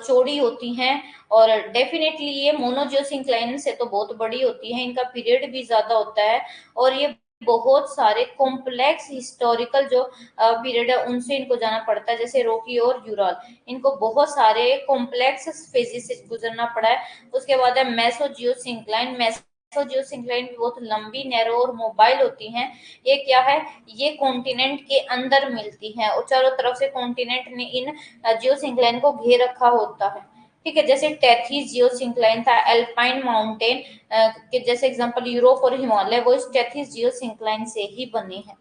चौड़ी होती हैं। और डेफिनेटली ये मोनो जियो सिंक्लाइन से तो बहुत बड़ी होती है, इनका पीरियड भी ज्यादा होता है। और ये बहुत सारे कॉम्प्लेक्स हिस्टोरिकल जो पीरियड है उनसे इनको जाना पड़ता है, जैसे रॉकी और यूराल, इनको बहुत सारे कॉम्प्लेक्स फेजेस से गुजरना पड़ा है। उसके बाद है मेसोजियोसिंक्लाइन। मेसोजियोसिंक्लाइन भी बहुत लंबी, नैरो और मोबाइल होती हैं। ये क्या है, ये कॉन्टिनेंट के अंदर मिलती हैं और चारों तरफ से कॉन्टिनेंट ने इन जियोसिंक्लाइन को घेर रखा होता है। ठीक है, जैसे टेथीज जियोसिंक्लाइन था, एल्पाइन माउंटेन के जैसे एग्जांपल यूरोप और हिमालय, वो इस टेथीज जियोसिंक्लाइन से ही बने हैं।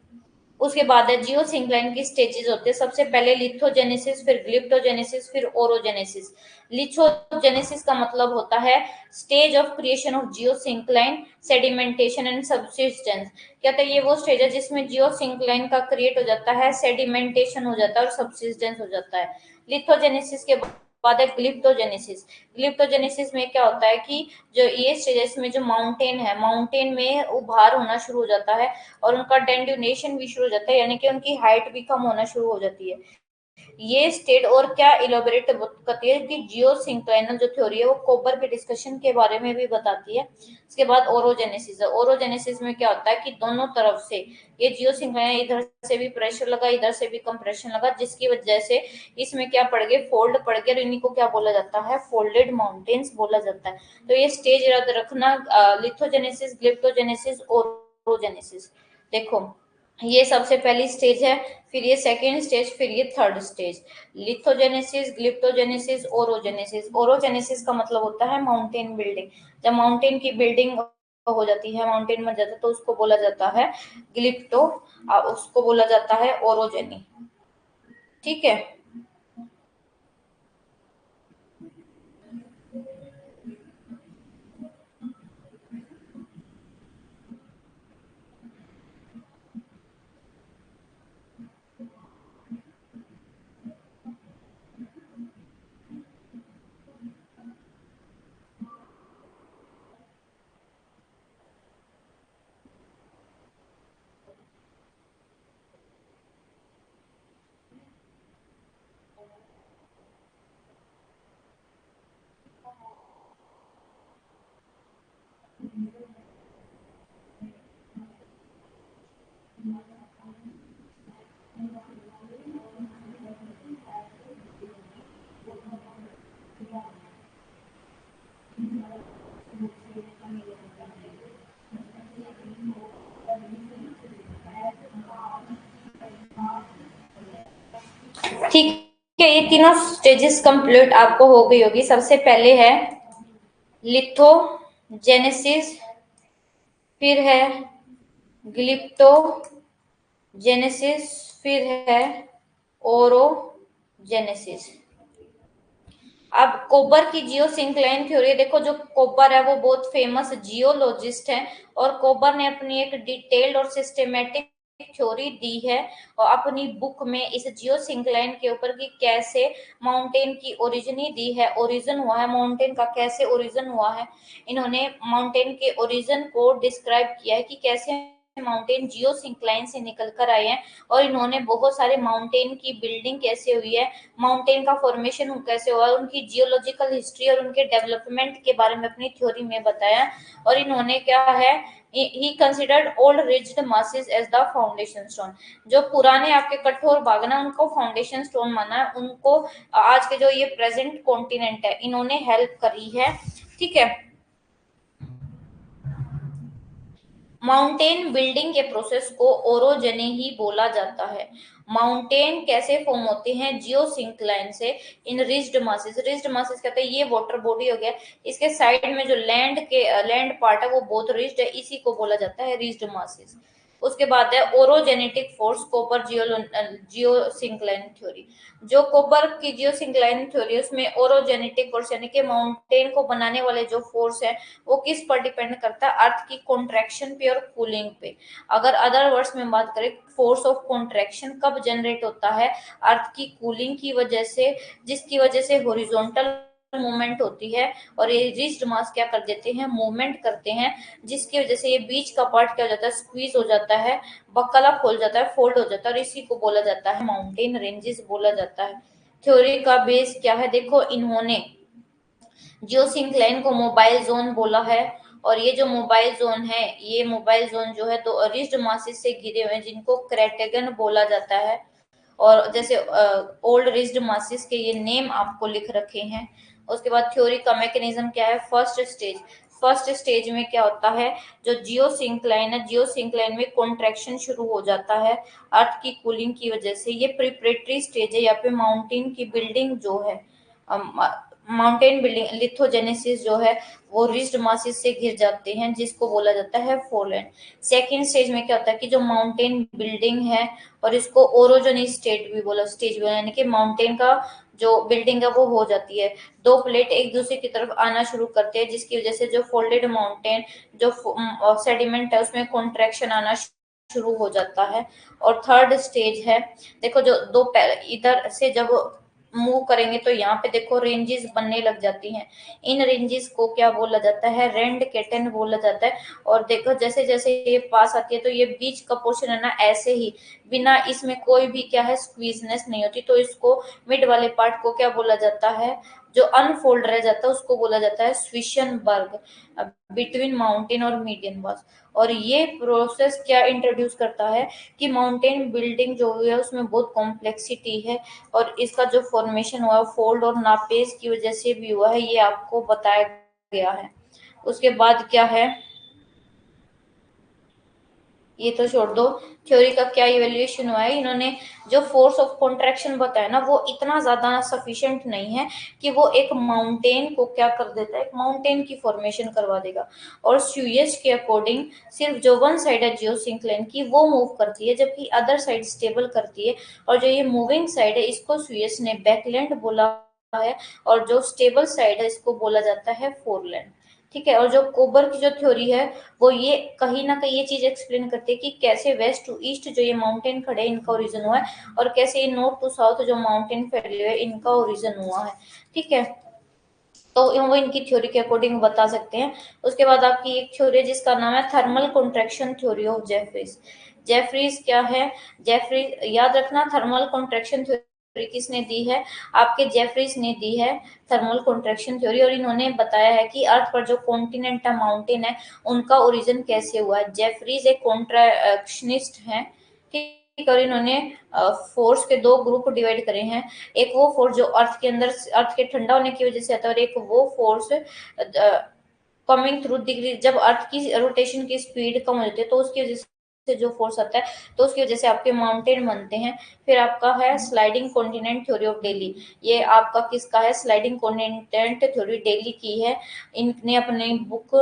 उसके बाद है जियोसिंक्लाइन की स्टेजेस होते हैं, सबसे पहले लिथोजेनेसिस, फिर ग्लिप्टोजेनेसिस, फिर ओरोजेनेसिस। लिथोजेनेसिस का मतलब होता है stage of creation of geosyncline, sedimentation and subsistence. कहते हैं ये वो स्टेज है जिसमें जियोसिंक्लाइन का क्रिएट हो जाता है, सेडिमेंटेशन हो जाता है और सब्सिस्टेंस हो जाता है। लिथोजेनेसिस के बाद है ग्लिप्टोजेनेसिस। ग्लिप्टोजेनेसिस में क्या होता है कि जो ये स्टेजेस में जो माउंटेन है, माउंटेन में उभार होना शुरू हो जाता है और उनका डेंड्यूनेशन भी शुरू हो जाता है, यानी कि उनकी हाइट भी कम होना शुरू हो जाती है। ये स्टेट और क्या इलेबोरेट करती है कि जियोसिंक्लाइनल जो थ्योरी है वो कोबर के डिस्कशन के बारे में भी बताती है। इसके बाद ओरोजेनेसिस है। ओरोजेनेसिस में क्या होता है कि दोनों तरफ से ये जियोसिंक्लाइन, इधर से भी प्रेशर लगा, इधर से भी कंप्रेशन लगा, जिसकी वजह से इसमें क्या पड़ गए, फोल्ड पड़ गए और इन्हीं को क्या बोला जाता है, फोल्डेड माउंटेन्स बोला जाता है। तो ये स्टेज याद रखना, लिथोजेनेसिस, ग्लिप्टोजेनेसिस, ओरोजेनेसिस। देखो ये सबसे पहली स्टेज है, फिर ये सेकेंड स्टेज, फिर ये थर्ड स्टेज। लिथोजेनेसिस, ग्लिप्टोजेनेसिस, ओरोजेनेसिस। ओरोजेनेसिस का मतलब होता है माउंटेन बिल्डिंग। जब माउंटेन की बिल्डिंग हो जाती है, माउंटेन बन जाता है, तो उसको बोला जाता है ग्लिप्टो, उसको बोला जाता है ओरोजेनी। ठीक है। ठीक है, ये तीनों स्टेजेस कंप्लीट आपको हो गई होगी। सबसे पहले है लिथोजेनेसिस, फिर है ग्लिप्टोजेनेसिस, फिर है ओरोजेनेसिस। अब कोबर की जियोसिंक्लाइन थ्योरी देखो, जो कोबर है वो बहुत फेमस जियोलॉजिस्ट है और कोबर ने अपनी एक डिटेल्ड और सिस्टमेटिक थ्योरी दी है और अपनी बुक में इस जियोसिंक्लाइन के ऊपर कि कैसे माउंटेन की ओरिजिन ही दी है, ओरिजिन हुआ है माउंटेन का, कैसे ओरिजिन हुआ है। इन्होंने माउंटेन के ओरिजिन को डिस्क्राइब किया है कि कैसे माउंटेन जियोसिंक्लाइन से निकल कर आए हैं और इन्होंने बहुत सारे माउंटेन की बिल्डिंग कैसे हुई है, माउंटेन का फॉर्मेशन कैसे हुआ, उनकी जियोलॉजिकल हिस्ट्री और उनके डेवलपमेंट के बारे में अपनी थ्योरी में बताया। और इन्होंने क्या है, he considered old rigid masses as the foundation stone. जो पुराने आपके कठोर भाग ना, उनको फाउंडेशन स्टोन माना है, उनको आज के जो ये प्रेजेंट कॉन्टिनेंट है इन्होंने हेल्प करी है। ठीक है। माउंटेन बिल्डिंग के प्रोसेस को ओरोजेनी ही बोला जाता है। माउंटेन कैसे फॉर्म होते हैं, जियोसिंक्लाइन से, इन रिज्ड मासेस। रिज्ड मासेस कहते हैं ये वाटर बॉडी हो गया, इसके साइड में जो लैंड पार्ट है वो बहुत रिज्ड है, इसी को बोला जाता है रिज्ड मासेस। उसके बाद है ओरोजेनेटिक फोर्स, कोपर जियोसिंक्लाइन थ्योरी। जो कोपर की जियोसिंक्लाइन थ्योरी उसमें ओरोजेनेटिक फोर्स यानी कि माउंटेन को बनाने वाले जो फोर्स है वो किस पर डिपेंड करता है, अर्थ की कॉन्ट्रैक्शन पे और कूलिंग पे। अगर अदर वर्ड्स में बात करें, फोर्स ऑफ कॉन्ट्रैक्शन कब जनरेट होता है, अर्थ की कूलिंग की वजह से, जिसकी वजह से हॉरिजॉन्टल मूवमेंट होती है और ये रिज्ड मास क्या कर देते हैं, मूवमेंट करते हैं, जिसकी वजह से ये बीच का पार्ट क्या हो जाता है, स्क्वीज हो जाता है, बक्कला खोल जाता है, फोल्ड हो जाता है और इसी को बोला जाता है माउंटेन रेंजेस बोला जाता है। थ्योरी का बेस क्या है, देखो इन्होंने जियोसिंक्लाइन को मोबाइल जोन बोला है और ये जो मोबाइल जोन है, ये मोबाइल जोन जो है तो रिज्ड मासिस से घिरे हुए हैं जिनको क्रेटेगन बोला जाता है। और जैसे ओल्ड रिज्ड मासिस के ये नेम आपको लिख रखे हैं। उसके बाद थ्योरी का मैकेनिज्म क्या है। फर्स्ट स्टेज में क्या होता है, जो जियो सिंक्लाइन है, जियो सिंक्लाइन में कॉन्ट्रैक्शन शुरू हो जाता है अर्थ की कूलिंग की वजह से। ये प्रिपरेटरी स्टेज है, यहाँ पे माउंटेन की बिल्डिंग जो है, माउंटेन बिल्डिंग लिथोजेनेसिस जो है वो रिज्ड मासिस से घिर जाते हैं जिसको बोला जाता है फोरलैंड। सेकेंड स्टेज में क्या होता है कि जो माउंटेन बिल्डिंग है, और इसको ओरोजनी स्टेज भी बोला, यानी कि माउंटेन का जो बिल्डिंग है वो हो जाती है। दो प्लेट एक दूसरे की तरफ आना शुरू करते हैं जिसकी वजह से जो फोल्डेड माउंटेन जो सेडिमेंट है उसमें कॉन्ट्रैक्शन आना शुरू हो जाता है। और थर्ड स्टेज है, देखो जो दो इधर से जब मूव करेंगे तो यहाँ पे देखो रेंजेस बनने लग जाती हैं। इन रेंजेस को क्या बोला जाता है, रेंड केटन बोला जाता है। और देखो जैसे जैसे ये पास आती है तो ये बीच का पोर्शन है ना, ऐसे ही बिना इसमें कोई भी क्या है स्क्वीजनेस नहीं होती, तो इसको मिड वाले पार्ट को क्या बोला जाता है, जो अनफोल्ड रह जाता है उसको बोला जाता है स्विशनबर्ग बिटवीन माउंटेन और मीडियन बॉस। और ये प्रोसेस क्या इंट्रोड्यूस करता है कि माउंटेन बिल्डिंग जो है उसमें बहुत कॉम्प्लेक्सिटी है, और इसका जो फॉर्मेशन हुआ है फोल्ड और नापेज की वजह से भी हुआ है, ये आपको बताया गया है। उसके बाद क्या है, ये तो छोड़ दो, थ्योरी का क्या इवेल्युएशन हुआ है। इन्होंने जो फोर्स ऑफ कॉन्ट्रैक्शन बताया ना वो इतना ज्यादा सफिशिएंट नहीं है कि वो एक माउंटेन को क्या कर देता है, एक माउंटेन की फॉर्मेशन करवा देगा। और स्यूएज के अकॉर्डिंग सिर्फ जो वन साइड है जियो सिंक्लाइन की वो मूव करती है, जबकि अदर साइड स्टेबल करती है। और जो ये मूविंग साइड है इसको स्यूएज ने बैकलैंड बोला है, और जो स्टेबल साइड है इसको बोला जाता है फोरलैंड। ठीक है। और जो कोबर की जो थ्योरी है वो ये कहीं ना कहीं ये चीज एक्सप्लेन करती है कि कैसे वेस्ट टू ईस्ट जो ये माउंटेन खड़े हैं इनका ओरिजिन हुआ है, और कैसे ये नॉर्थ टू साउथ जो माउंटेन फैले हुए हैं इनका ओरिजिन हुआ है। ठीक है। तो वो इनकी थ्योरी के अकॉर्डिंग बता सकते हैं। उसके बाद आपकी एक थ्योरी है जिसका नाम है thermal contraction theory of Jefferies. Jefferies क्या है, जेफरीज याद रखना, थर्मल कॉन्ट्रैक्शन थ्योरी किसने दी है, आपके जेफरीज ने दी है थर्मल कॉन्ट्रैक्शन थ्योरी। और इन्होंने बताया है कि अर्थ पर जो कॉन्टिनेंटल माउंटेन है उनका ओरिजिन कैसे हुआ है। जेफरीज एक कॉन्ट्रैक्शनिस्ट हैं। ठीक। और इन्होंने फोर्स के दो ग्रुप डिवाइड करे हैं। एक वो फोर्स जो अर्थ के अंदर अर्थ के ठंडा होने की वजह से आता है, और एक वो फोर्स कमिंग थ्रू डिग्री जब अर्थ की रोटेशन की स्पीड कम हो जाती है तो उसकी वजह से जो फोर्स आता है तो उसकी वजह से आपके माउंटेन बनते हैं। फिर आपका है sliding continent theory of daily. ये आपका किसका है, स्लाइडिंग कॉन्टिनेंट थ्योरी डेली की है। इनने अपनी बुक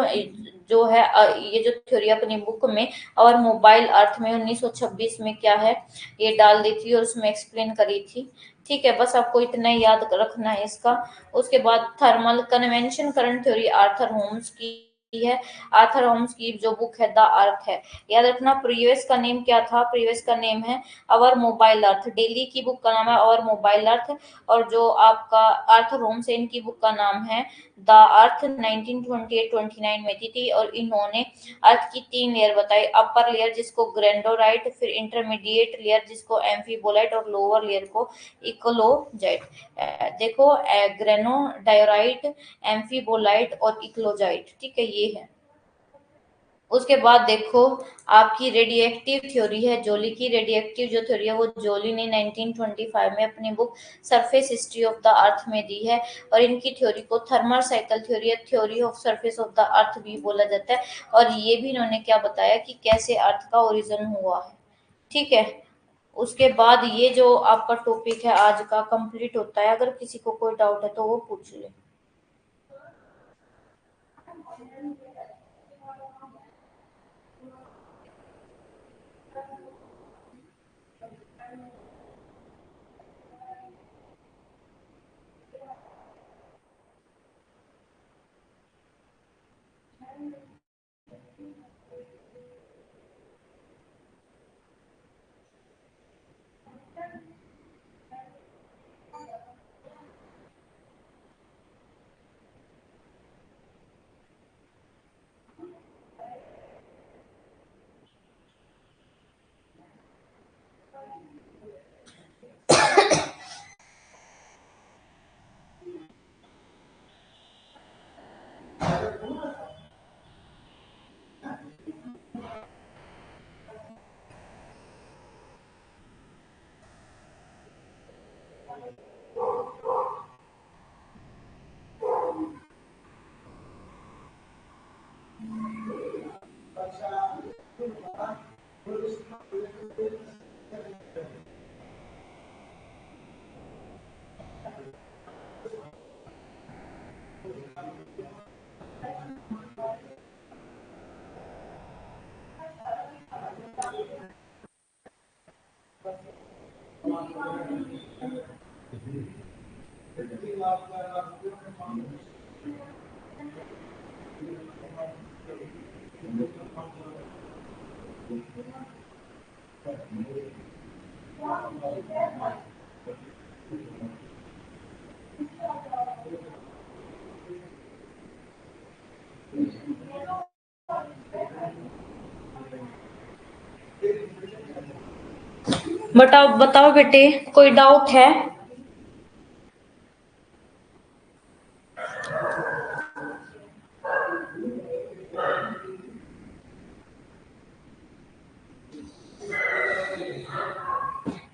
जो है ये जो थ्योरी अपनी बुक में और मोबाइल अर्थ में 1926 में क्या है ये डाल दी थी और उसमें एक्सप्लेन करी थी। ठीक है, बस आपको इतना ही याद रखना है इसका। उसके बाद thermal convention current theory Arthur Holmes की है। आर्थर होम्स की जो बुक है द अर्थ है। याद रखना प्रीवियस का नेम क्या था, प्रीवियस का नेम है अवर मोबाइल अर्थ। डेली की बुक का नाम है अवर मोबाइल अर्थ। और जो आपका आर्थर होम्स है इनकी बुक का नाम है द अर्थ। 1928-29 में थी और इन्होंने अर्थ की तीन लेयर बताई, अपर लेयर जिसको ग्रेंडोराइट, फिर इंटरमीडिएट लेयर जिसको एम्फीबोलाइट, और लोअर लेयर को इकोलोजाइट। देखो ग्रेनोडायोराइट, एम्फीबोलाइट और इक्लोजाइट। ठीक है, ये है। उसके बाद देखो आपकी रेडिएक्टिव थ्योरी है जोली की। रेडिएक्टिव जो थ्योरी है वो जोली ने 1925 में अपनी book surface history of the earth में दी है। और इनकी थ्योरी को थर्मल साइकिल थ्योरी है, theory of surface of the earth भी बोला जाता है। और ये भी इन्होंने क्या बताया कि कैसे अर्थ का ओरिजिन हुआ है। ठीक है। उसके बाद ये जो आपका टॉपिक है आज का कंप्लीट होता है। अगर किसी को कोई डाउट है तो वो पूछ ले। बताओ बताओ बेटे, कोई डाउट है?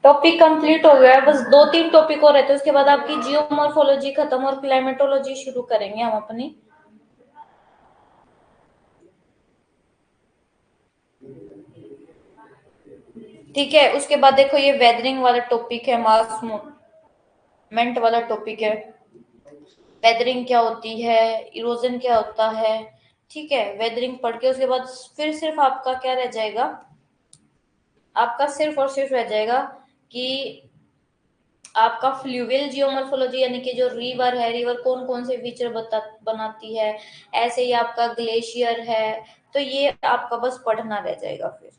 टॉपिक कंप्लीट हो गया है, बस 2-3 टॉपिक और रहते हैं, उसके बाद आपकी जियोमॉर्फोलॉजी खत्म और क्लाइमेटोलॉजी शुरू करेंगे हम अपनी। ठीक है, उसके बाद देखो ये वेदरिंग वाला टॉपिक है, मास मूवमेंट वाला टॉपिक है। वेदरिंग क्या होती है, इरोजन क्या होता है, ठीक है। वेदरिंग पढ़ के उसके बाद फिर सिर्फ आपका क्या रह जाएगा, आपका सिर्फ और सिर्फ रह जाएगा कि आपका फ्लूवियल जियोमॉर्फोलॉजी, यानी कि जो रिवर है, रिवर कौन कौन से फीचर बनाती है, ऐसे ही आपका ग्लेशियर है, तो ये आपका बस पढ़ना रह जाएगा फिर।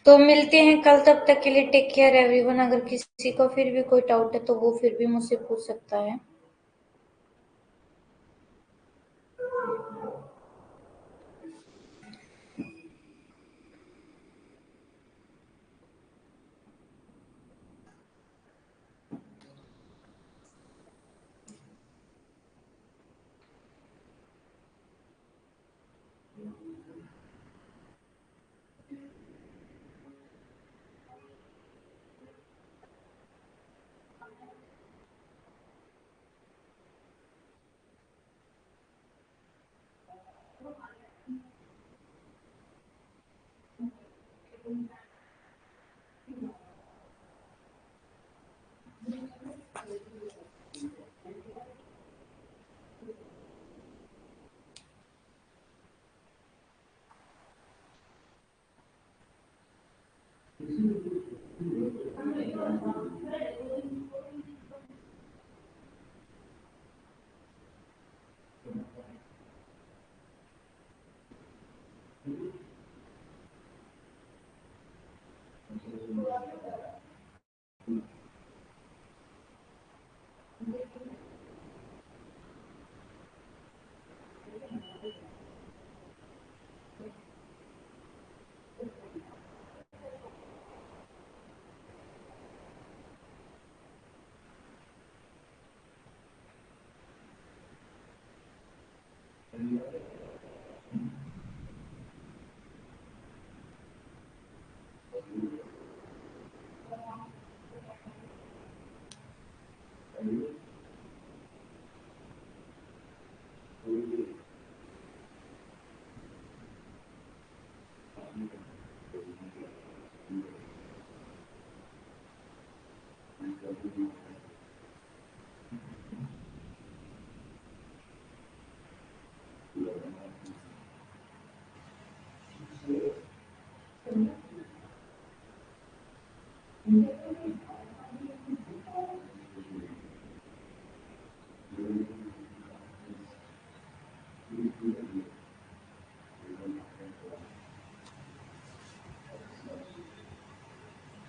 तो मिलते हैं कल, तब तक के लिए टेक केयर एवरीवन। अगर किसी को फिर भी कोई डाउट है तो वो फिर भी मुझसे पूछ सकता है।